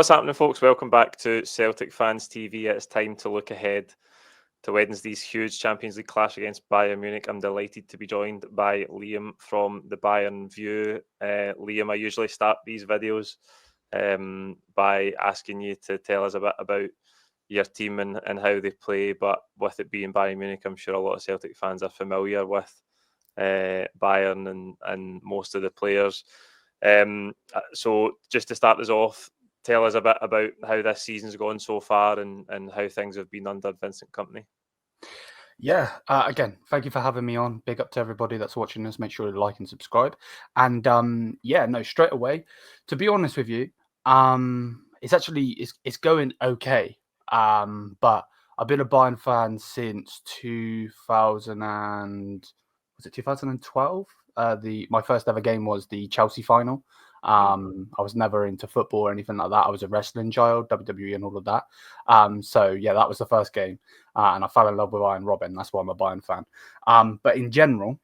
What's happening, folks? Welcome back to Celtic Fans TV. It's time to look ahead to Wednesday's huge Champions League clash against Bayern Munich. I'm delighted to be joined by Liam from the Bayern View. Liam, I usually start these videos by asking you to tell us a bit about your team and how they play, but with it being Bayern Munich, I'm sure a lot of Celtic fans are familiar with Bayern and most of the players. So just to start us off, tell us a bit about how this season's gone so far and how things have been under Vincent Kompany. Yeah, again, thank you for having me on. Big up to everybody that's watching us. Make sure to like and subscribe. And straight away, to be honest with you, it's going okay. But I've been a Bayern fan since 2012? My first ever game was the Chelsea final. I was never into football or anything like that. I was a wrestling child, WWE and all of that. So yeah, that was the first game. And I fell in love with Iron Robin. That's why I'm a Bayern fan. But in general,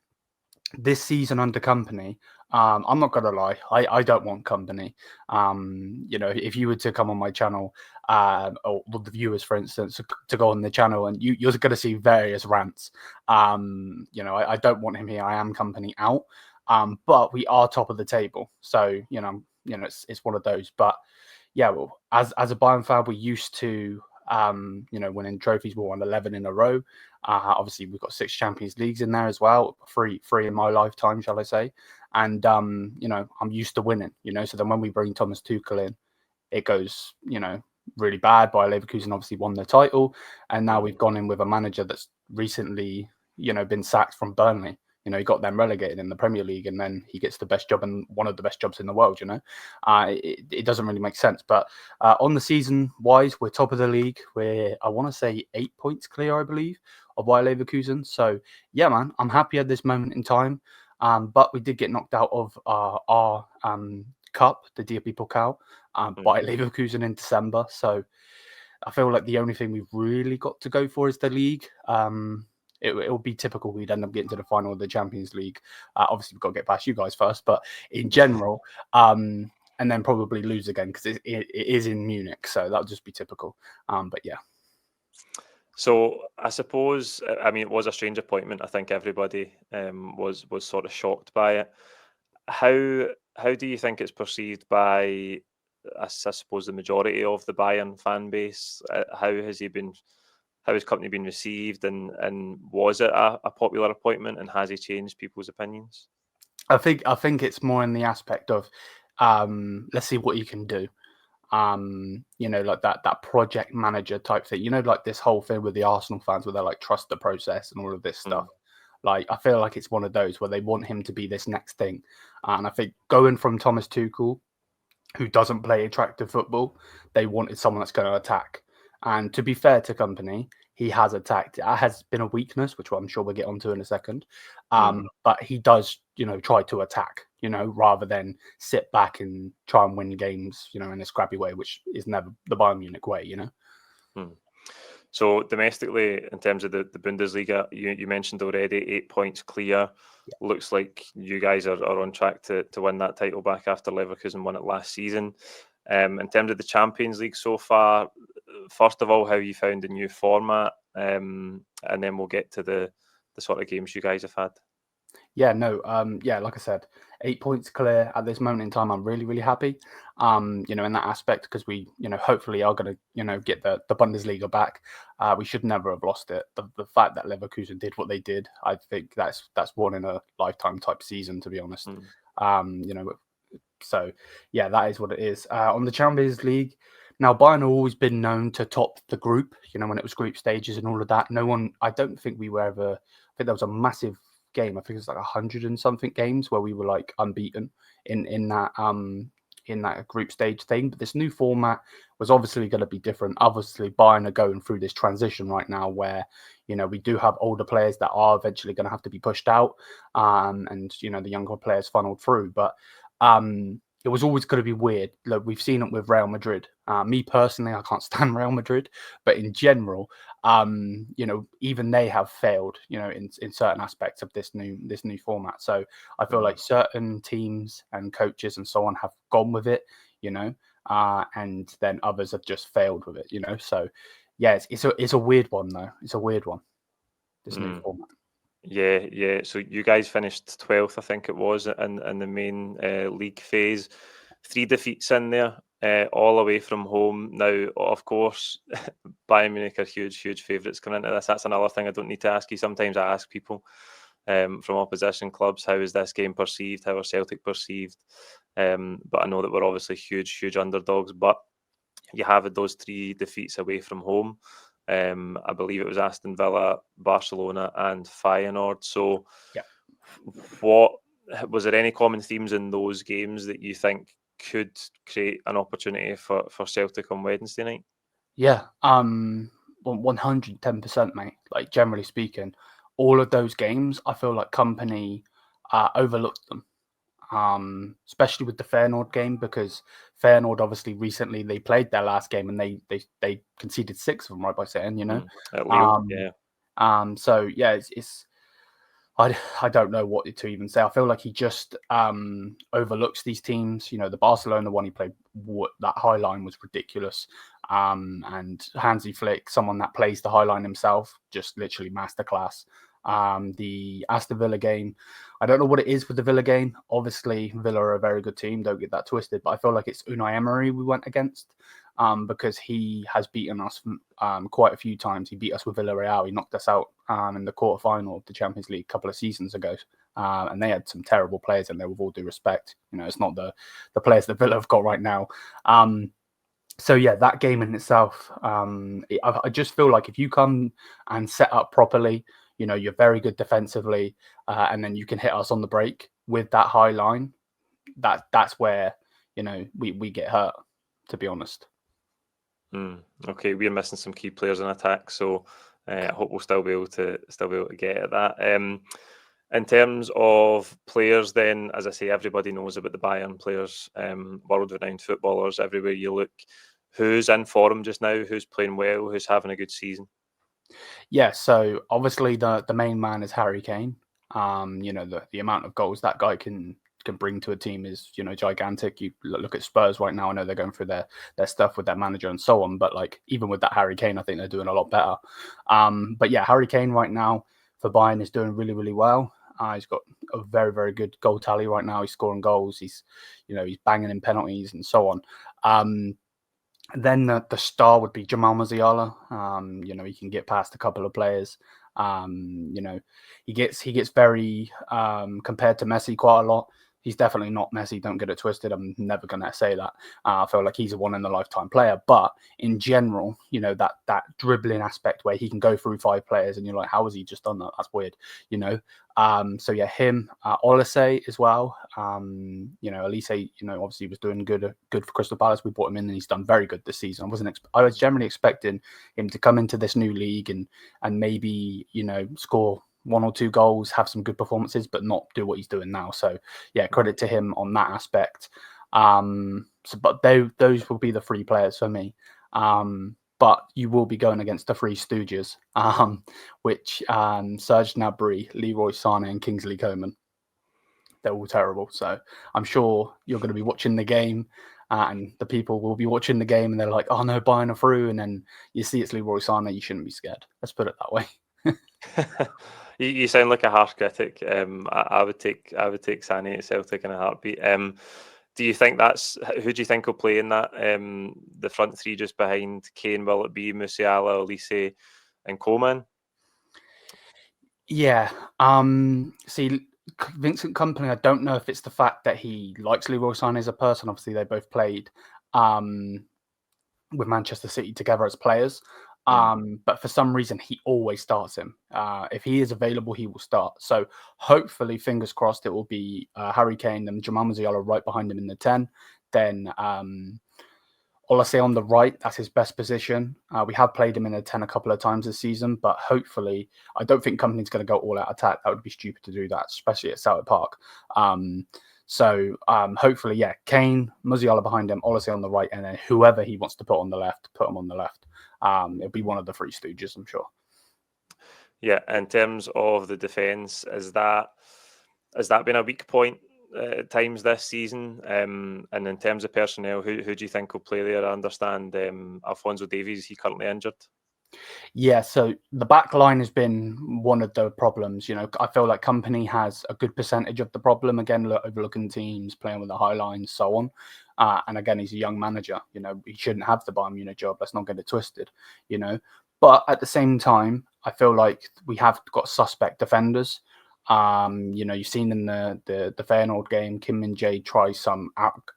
this season under Kompany, I'm not gonna lie, I don't want Kompany. If you were to come on my channel, or the viewers, for instance, to go on the channel, and you're going to see various rants. I don't want him here. I am Kompany out. But we are top of the table, so it's one of those. But yeah, well, as a Bayern fan, we used to winning trophies. We won 11 in a row. Obviously, we've got 6 Champions Leagues in there as well. Three in my lifetime, shall I say? And I'm used to winning. So then when we bring Thomas Tuchel in, it goes really bad. Bayer Leverkusen obviously won the title, and now we've gone in with a manager that's recently been sacked from Burnley. He got them relegated in the Premier League, and then he gets the best job and one of the best jobs in the world. It doesn't really make sense. But on the season wise, we're top of the league. I want to say 8 points clear, I believe, of Bayer Leverkusen. So yeah, man, I'm happy at this moment in time. But we did get knocked out of our cup, the DFB Pokal, by Leverkusen in December. So I feel like the only thing we've really got to go for is the league. It'll be typical we'd end up getting to the final of the Champions League. Obviously, we've got to get past you guys first, but in general, and then probably lose again because it is in Munich, so that'll just be typical. But yeah. So I suppose, it was a strange appointment. I think everybody was sort of shocked by it. How do you think it's perceived by, I suppose, the majority of the Bayern fan base? How has Kompany been received, and was it a popular appointment, and has he changed people's opinions? I think it's more in the aspect of let's see what you can do. Like that project manager type thing. Like this whole thing with the Arsenal fans where they're like trust the process and all of this stuff. Like I feel like it's one of those where they want him to be this next thing. And I think going from Thomas Tuchel, who doesn't play attractive football, they wanted someone that's going to attack. And to be fair to Kompany, he has attacked. It has been a weakness, which I'm sure we'll get onto in a second. But he does, try to attack, rather than sit back and try and win games, in a scrappy way, which is never the Bayern Munich way, So domestically, in terms of the Bundesliga, you mentioned already 8 points clear. Yeah. Looks like you guys are on track to win that title back after Leverkusen won it last season. In terms of the Champions League so far, first of all, how you found the new format, and then we'll get to the sort of games you guys have had. Yeah, no, like I said, 8 points clear at this moment in time. I'm really, really happy, in that aspect, because we, hopefully are going to, get the Bundesliga back. We should never have lost it. The fact that Leverkusen did what they did, I think that's one in a lifetime type season, to be honest. So yeah, that is what it is. On the Champions League, now Bayern have always been known to top the group, when it was group stages and all of that. I don't think we were ever, I think there was a massive game, I think it was like 100 and something games where we were like unbeaten in that group stage thing. But this new format was obviously going to be different. Obviously, Bayern are going through this transition right now where, we do have older players that are eventually going to have to be pushed out, and the younger players funneled through. But it was always going to be weird. Look, we've seen it with Real Madrid. Me personally, I can't stand Real Madrid, but in general, even they have failed, in certain aspects of this new format. So I feel like certain teams and coaches and so on have gone with it, and then others have just failed with it. So yeah, it's a weird one though. It's a weird one. This new format. Yeah. So you guys finished 12th, I think it was, in the main league phase. 3 defeats in there, all away from home. Now, of course, Bayern Munich are huge favourites coming into this. That's another thing I don't need to ask you. Sometimes I ask people from opposition clubs, how is this game perceived? How are Celtic perceived? But I know that we're obviously huge underdogs. But you have had those 3 defeats away from home. I believe it was Aston Villa, Barcelona, and Feyenoord. So, yeah. What was there any common themes in those games that you think could create an opportunity for Celtic on Wednesday night? Yeah, 110%, mate. Like, generally speaking, all of those games, I feel like Kompany overlooked them. Especially with the Feyenoord game, because Feyenoord obviously recently they played their last game and they conceded 6 of them, right by saying, At Lille, yeah. So yeah, it's I don't know what to even say. I feel like he just overlooks these teams. The Barcelona one he played, that high line was ridiculous. And Hansi Flick, someone that plays the high line himself, just literally masterclass. The Aston Villa game, I don't know what it is with the Villa game. Obviously, Villa are a very good team. Don't get that twisted. But I feel like it's Unai Emery we went against because he has beaten us quite a few times. He beat us with Villarreal. He knocked us out in the quarterfinal of the Champions League a couple of seasons ago. And they had some terrible players in there, with all due respect. It's not the players that Villa have got right now. So yeah, that game in itself, I just feel like if you come and set up properly, you're very good defensively, and then you can hit us on the break with that high line. That's where we get hurt, to be honest. Okay, we're missing some key players in attack, so I hope we'll still be able to get at that. In terms of players, then, as I say, everybody knows about the Bayern players, world-renowned footballers. Everywhere you look, who's in form just now? Who's playing well? Who's having a good season? Yeah, so obviously the main man is Harry Kane. The amount of goals that guy can bring to a team is gigantic. You look at Spurs right now. I know they're going through their stuff with their manager and so on, but like even with that Harry Kane, I think they're doing a lot better. But yeah, Harry Kane right now for Bayern is doing really well. He's got a very, very good goal tally right now. He's scoring goals. He's banging in penalties and so on. Then the star would be Jamal Musiala. He can get past a couple of players. He gets very compared to Messi quite a lot. He's definitely not Messi. Don't get it twisted. I'm never going to say that. I feel like he's a one-in-a-lifetime player. But in general, that dribbling aspect where he can go through 5 players and you're like, how has he just done that? That's weird, So yeah, him, Olise as well. Olise, obviously was doing good for Crystal Palace. We brought him in and he's done very good this season. I was generally expecting him to come into this new league and maybe, score 1 or 2 goals, have some good performances, but not do what he's doing now. So yeah, credit to him on that aspect. But those will be the 3 players for me. But you will be going against the 3 Stooges, which Serge Gnabry, Leroy Sané, and Kingsley Coman. They're all terrible. So I'm sure you're going to be watching the game, and the people will be watching the game, and they're like, "Oh no, Bayern are through," and then you see it's Leroy Sané. You shouldn't be scared. Let's put it that way. You sound like a harsh critic. I would take Sané at Celtic in a heartbeat. Do you think who do you think will play in that? The front 3 just behind Kane, will it be Musiala, Olise, and Coman? Yeah. See, Vincent Kompany, I don't know if it's the fact that he likes Leroy Sané as a person. Obviously, they both played with Manchester City together as players. But for some reason, he always starts him. If he is available, he will start. So hopefully, fingers crossed, it will be Harry Kane and Jamal Musiala right behind him in the 10. Then Olise on the right, that's his best position. We have played him in a 10 a couple of times this season, but hopefully, I don't think Kompany's going to go all out attack. That would be stupid to do that, especially at Celtic Park. So hopefully, yeah, Kane, Musiala behind him, Olise on the right, and then whoever he wants to put on the left, put him on the left. It'll be one of the 3 Stooges, I'm sure. Yeah, in terms of the defence, has that been a weak point at times this season. And in terms of personnel, who do you think will play there? I understand Alphonso Davies, he currently injured. Yeah, so the back line has been one of the problems. I feel like Kompany has a good percentage of the problem. Again, overlooking teams, playing with the high line, so on. And again, he's a young manager. He shouldn't have the Bayern Munich job. Let's not get it twisted. But at the same time, I feel like we have got suspect defenders. You've seen in the Feyenoord game, Kim Min-jae try some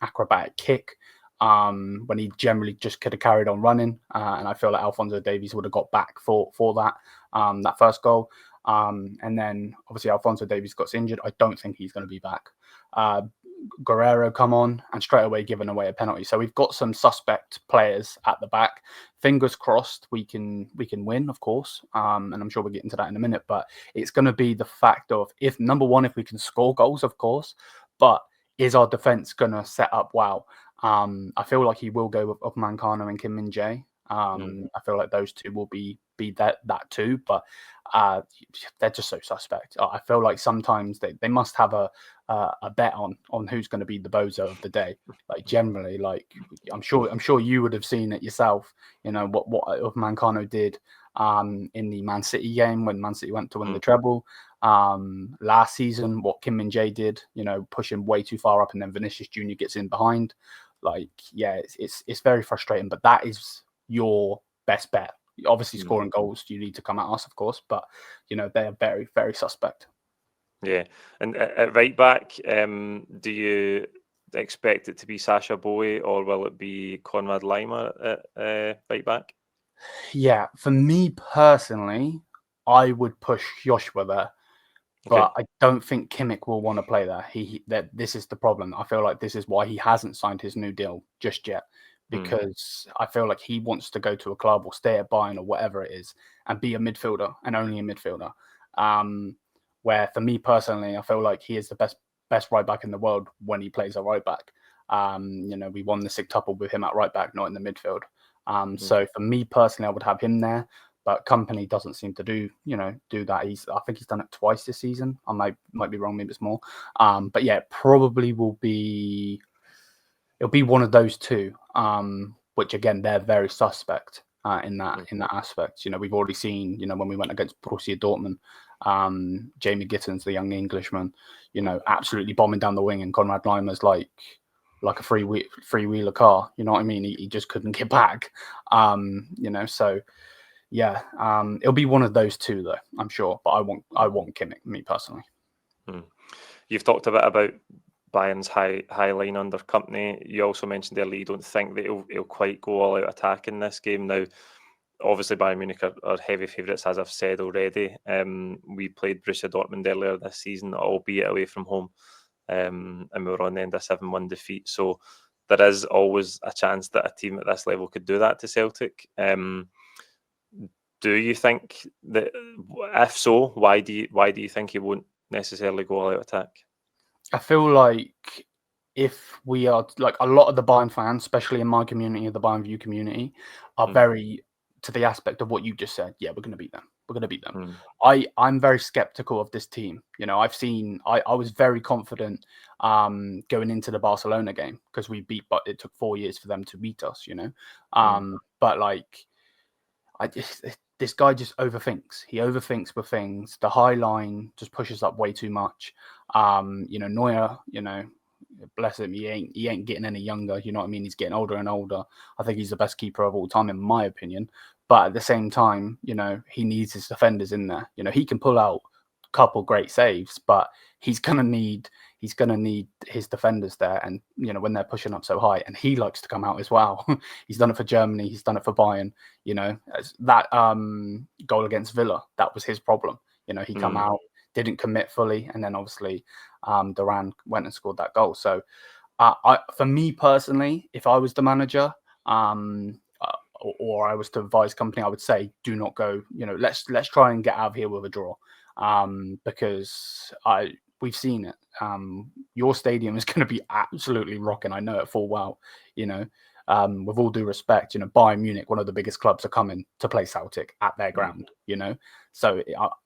acrobatic kick. When he generally just could have carried on running. And I feel like Alphonso Davies would have got back for that first goal. And then obviously Alphonso Davies got injured. I don't think he's going to be back. Guerrero come on and straight away given away a penalty. So we've got some suspect players at the back. Fingers crossed we can win, of course. And I'm sure we'll get into that in a minute. But it's going to be the fact of if we can score goals, of course. But is our defense going to set up well? I feel like he will go with Upamecano and Kim Min-jae. I feel like those two will be that too, but they're just so suspect. I feel like sometimes they must have a bet on who's going to be the bozo of the day. Like generally, like I'm sure you would have seen it yourself. What Upamecano did in the Man City game when Man City went to win the treble. Last season, what Kim Min-jae did, pushing way too far up, and then Vinicius Jr. gets in behind. Like, yeah, it's very frustrating, but that is your best bet. Obviously, scoring goals, you need to come at us, of course, but they are very, very suspect. Yeah, and at right back, do you expect it to be Sasha Bowie or will it be Konrad Laimer at right back? Yeah, for me personally, I would push Joshua there. But I don't think Kimmich will want to play there. This is the problem. I feel like this is why he hasn't signed his new deal just yet, because I feel like he wants to go to a club or stay at Bayern or whatever it is and be a midfielder and only a midfielder. Where for me personally, I feel like he is the best right back in the world when he plays a right back. We won the sextuple with him at right back, not in the midfield. So for me personally, I would have him there. But Kompany doesn't seem to do that. I think he's done it twice this season. I might be wrong, maybe it's more. But yeah, probably it'll be one of those two. Which again, they're very suspect in that aspect. We've already seen, when we went against Borussia Dortmund, Jamie Gittins, the young Englishman, absolutely bombing down the wing, and Konrad Laimer's like a three-wheeler car. You know what I mean? He just couldn't get back. So. Yeah, it'll be one of those two, though, I'm sure. But I want Kimmich, me personally. You've talked a bit about Bayern's high line under Kompany. You also mentioned earlier you don't think that he'll quite go all out attack in this game. Now, obviously, Bayern Munich are heavy favourites, as I've said already. We played Borussia Dortmund earlier this season, albeit away from home, and we were on the end of 7-1 defeat. So there is always a chance that a team at this level could do that to Celtic. Do you think that, if so, why do you think he won't necessarily go all out attack? I feel like if we are, like, a lot of the Bayern fans, especially in my community, the Bayern View community, are very to the aspect of what you just said. Yeah, we're going to beat them. We're going to beat them. I'm very skeptical of this team. I was very confident going into the Barcelona game because but it took 4 years for them to beat us. But like, this guy just overthinks. He overthinks with things. The high line just pushes up way too much. Neuer, bless him, he ain't getting any younger. You know what I mean? He's getting older and older. I think he's the best keeper of all time, in my opinion. But at the same time, he needs his defenders in there. He can pull out a couple great saves, but he's gonna need his defenders there. And when they're pushing up so high, and he likes to come out as well. He's done it for Germany. He's done it for Bayern. That goal against Villa, that was his problem. He come out, didn't commit fully, and then obviously Duran went and scored that goal. So for me personally, if I was the manager, or I was to advise Kompany, I would say do not go. Let's try and get out of here with a draw, because we've seen it. Your stadium is going to be absolutely rocking. I know it full well. with all due respect, Bayern Munich, one of the biggest clubs, are coming to play Celtic at their ground, So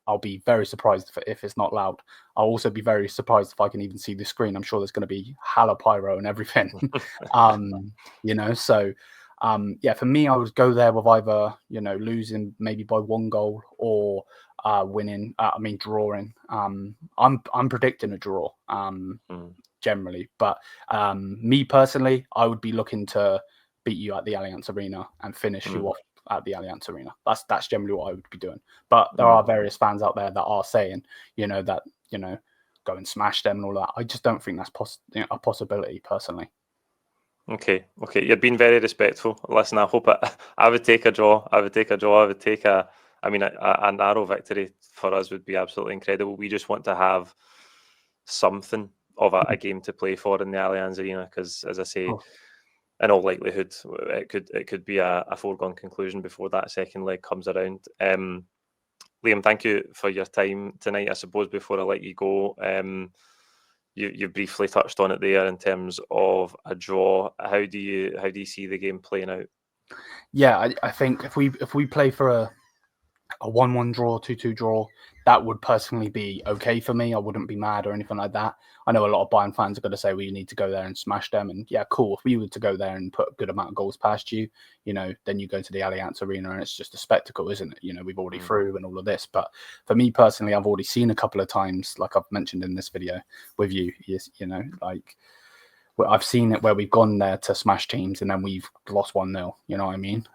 I'll be very surprised if it's not loud. I'll also be very surprised if I can even see the screen. I'm sure there's going to be hella pyro and everything, So for me, I would go there with either, losing maybe by 1 goal or winning. Drawing. I'm predicting a draw. Generally, but me personally, I would be looking to beat you at the Allianz Arena and finish you off at the Allianz Arena. That's generally what I would be doing. But there are various fans out there that are saying, that go and smash them and all that. I just don't think that's a possibility personally. Okay. You're being very respectful. Listen, I hope I would take a draw. I would take a narrow victory for us would be absolutely incredible. We just want to have something of a game to play for in the Allianz Arena, because, as I say, in all likelihood, it could be a foregone conclusion before that second leg comes around. Liam, thank you for your time tonight. I suppose before I let you go, you briefly touched on it there in terms of a draw. How do you see the game playing out? Yeah, I think if we play for a 1-1 draw, 2-2 draw, that would personally be okay for me. I wouldn't be mad or anything like that. I know a lot of Bayern fans are going to say, well, you need to go there and smash them. And yeah, cool. If we were to go there and put a good amount of goals past you, then you go to the Allianz Arena and it's just a spectacle, isn't it? We've already through and all of this. But for me personally, I've already seen a couple of times, like I've mentioned in this video with you, I've seen it where we've gone there to smash teams and then we've lost 1-0. You know what I mean?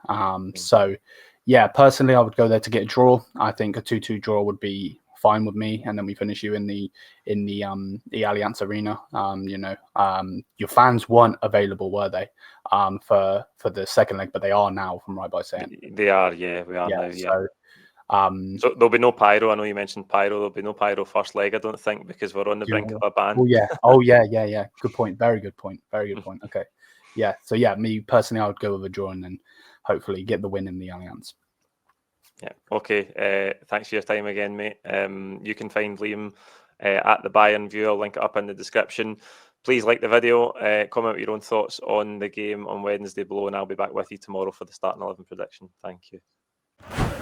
So yeah, personally, I would go there to get a draw. I think a 2-2 draw would be fine with me, and then we finish you in the Allianz Arena. Your fans weren't available, were they, for the second leg? But they are now, from right by saying. They are, yeah, we are now. Yeah. So there'll be no pyro. I know you mentioned pyro. There'll be no pyro first leg, I don't think, because we're on the brink of a ban. Oh yeah. Good point. Very good point. Okay. Yeah. So yeah, me personally, I would go with a draw and then hopefully get the win in the Allianz. Yeah. Okay. Thanks for your time again, mate. You can find Liam at the Bayern View. I'll link it up in the description. Please like the video, comment with your own thoughts on the game on Wednesday below, and I'll be back with you tomorrow for the starting 11 prediction. Thank you.